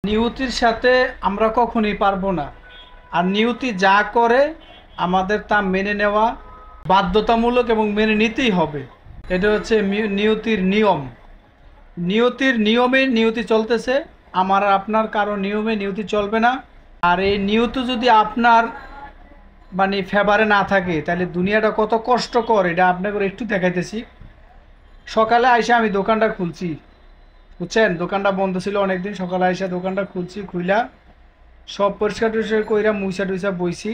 নিয়তির সাথে আমরা কখনোই পারবো না। আর নিয়তি যা করে আমাদের তা মেনে নেওয়া বাধ্যতামূলক এবং মেনে নিতেই হবে। এটা হচ্ছে নিয়তির নিয়ম। নিয়তির নিয়মে নিয়তি চলতেছে, আমার আর আপনার কারো নিয়মে নিয়তি চলবে না। আর এই নিয়ত যদি আপনার মানে ফেভারে না থাকে তাহলে দুনিয়াটা কত কষ্টকর এটা আপনাকে একটু দেখাইতেছি। সকালে আইসা আমি দোকানটা খুলছি, বুঝছেন, দোকানটা বন্ধ ছিল অনেকদিন। সকালে আইসা দোকানটা খুলছি, খুইলা সব পরিষ্কার টরিষ্কার কইরা মুইসা টুইসা বইছি।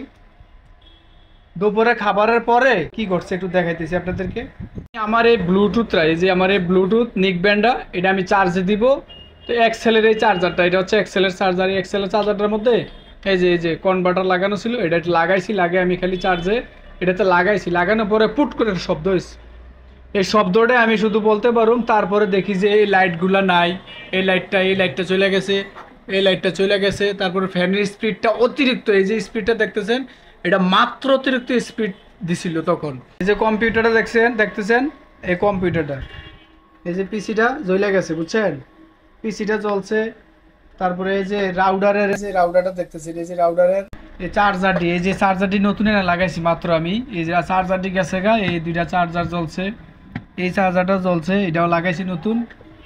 দুপুরে খাবারের পরে কি করছে একটু দেখাইতেছি আপনাদেরকে। আমার এই ব্লুটুথটা, এই যে আমার এই ব্লুটুথ নিক ব্যান্ডটা, এটা আমি চার্জে দিব। তো এক্সেলের এই চার্জারটা, এটা হচ্ছে এক্সেলের চার্জার। এই এক্সেলের চার্জারটার মধ্যে এই যে কনভার্টার লাগানো ছিল, এটা লাগাইছি। লাগে আমি খালি চার্জে এটাতে লাগাইছি, লাগানোর পরে পুট করে শব্দ হয়েছে। এই শব্দটা আমি শুধু বলতে পারুম। তারপরে দেখি যে এই লাইটগুলো নাই, এই লাইটটা চলে গেছে, এই লাইটটা চলে গেছে। তারপরে ফ্যানের স্পিডটা অতিরিক্ত, এই যে স্পিডটা দেখতেছেন এটা মাত্র অতিরিক্ত স্পিড দিছিল তখন। এই যে কম্পিউটারটা দেখতেছেন এই কম্পিউটারটা, এই যে পিসিটা জ্বলে গেছে, বুঝছেন, পিসিটা জ্বলছে। তারপরে এই যে রাউডারটা দেখতেছেন, এই যে রাউডারের এই চার্জারটি, এই যে চার্জারটি নতুন এনে লাগাইছি মাত্র আমি। এই যে চার্জারটি গেছে গা, এই দুইটা চার্জার জ্বলছে, এই চার্জারটা জ্বলছে, এটাও লাগাইছি নতুন।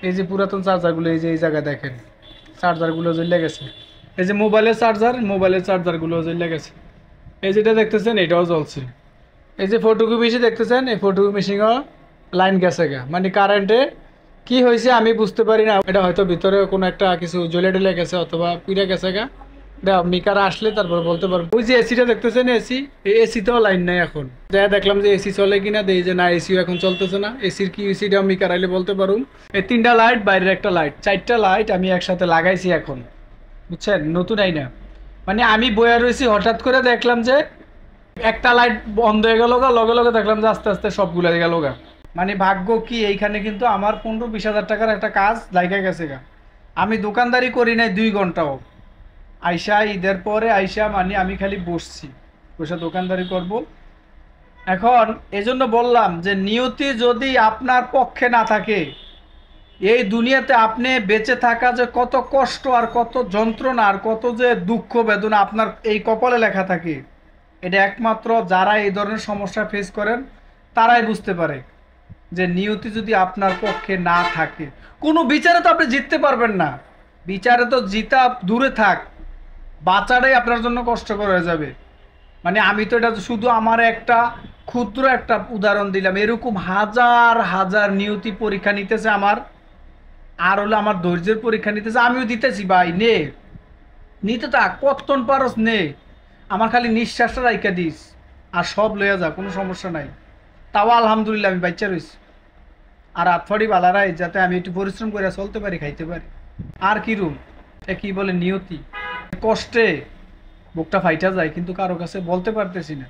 এই যে পুরাতন চার্জারগুলো, এই যে এই জায়গায় দেখেন চার্জারগুলো জ্বলে গেছে। এই যে মোবাইলের চার্জারগুলো জ্বলে গেছে। এই যেটা দেখতেছেন এটাও জ্বলছে। এই যে ফটোকপি মেশিন দেখতেছেন, এই ফটোকপি মেশিনও লাইন গেছে গা, মানে কারেন্টে কি হয়েছে আমি বুঝতে পারি না। এটা হয়তো ভিতরে কোনো একটা কিছু জ্বলে টলে গেছে অথবা পুড়ে গেছে গা। এটা মিকারা আসলে তারপর বলতে পারবো। ওই যে এসিটা দেখতেছেন, এসি, এই এসিতেও লাইন নাই এখন। যা দেখলাম যে এসি চলে কিনা, দেই যে না এসিও এখন চলতেছে না। এসির কি এসিটা মিকার আইলে বলতে পারুম। এই তিনটা লাইট, বাইরের একটা লাইট, চারটা লাইট আমি একসাথে লাগাইছি এখন, বুঝছেন, নতুন আইনা। মানে আমি বইয়া রয়েছি, হঠাৎ করে দেখলাম যে একটা লাইট বন্ধ হয়ে গেল গা, লগে লগে দেখলাম যে আস্তে আস্তে সবগুলো গেল গা। মানে ভাগ্য কি, এইখানে কিন্তু আমার 15-20 হাজার টাকার একটা কাজ লাইগা গেছে গা। আমি দোকানদারি করি নাই 2 ঘন্টাও। আইসা ঈদের পরে আইসা মানে আমি খালি বসছি, বসে দোকানদারি করব। এখন এজন্য বললাম যে নিয়তি যদি আপনার পক্ষে না থাকে, এই দুনিয়াতে আপনি বেঁচে থাকা যে কত কষ্ট আর কত যন্ত্রণা আর কত যে দুঃখ বেদনা আপনার এই কপালে লেখা থাকে, এটা একমাত্র যারা এই ধরনের সমস্যা ফেস করেন তারাই বুঝতে পারে। যে নিয়তি যদি আপনার পক্ষে না থাকে, কোনো বিচারে তো আপনি জিততে পারবেন না। বিচারে তো জিতা দূরে থাক, বাঁচাটাই আপনার জন্য কষ্টকর হয়ে যাবে। মানে আমি তো এটা শুধু আমার একটা ক্ষুদ্র একটা উদাহরণ দিলাম, এরকম হাজার হাজার নিয়তি পরীক্ষা নিতেছে আমার। আর হলো আমার ধৈর্যের পরীক্ষা নিতেছে, আমিও দিতেছি। ভাই নে, নিতে থাক, কতক্ষণ পারস নে, আমার খালি নিঃশ্বাসটা রাইখা দিস, আর সব লইয়া যা, কোনো সমস্যা নাই। তাও আলহামদুলিল্লাহ আমি বাচ্চা রইছি। আর আতফাড়ি বালারাই যাতে আমি একটু পরিশ্রম করে চলতে পারি, খাইতে পারি। আর কি রুম, এ কি বলে নিয়তি। কষ্টে বুকটা ফাইটা যায়, কিন্তু কারো কাছে বলতে পারতেছি না।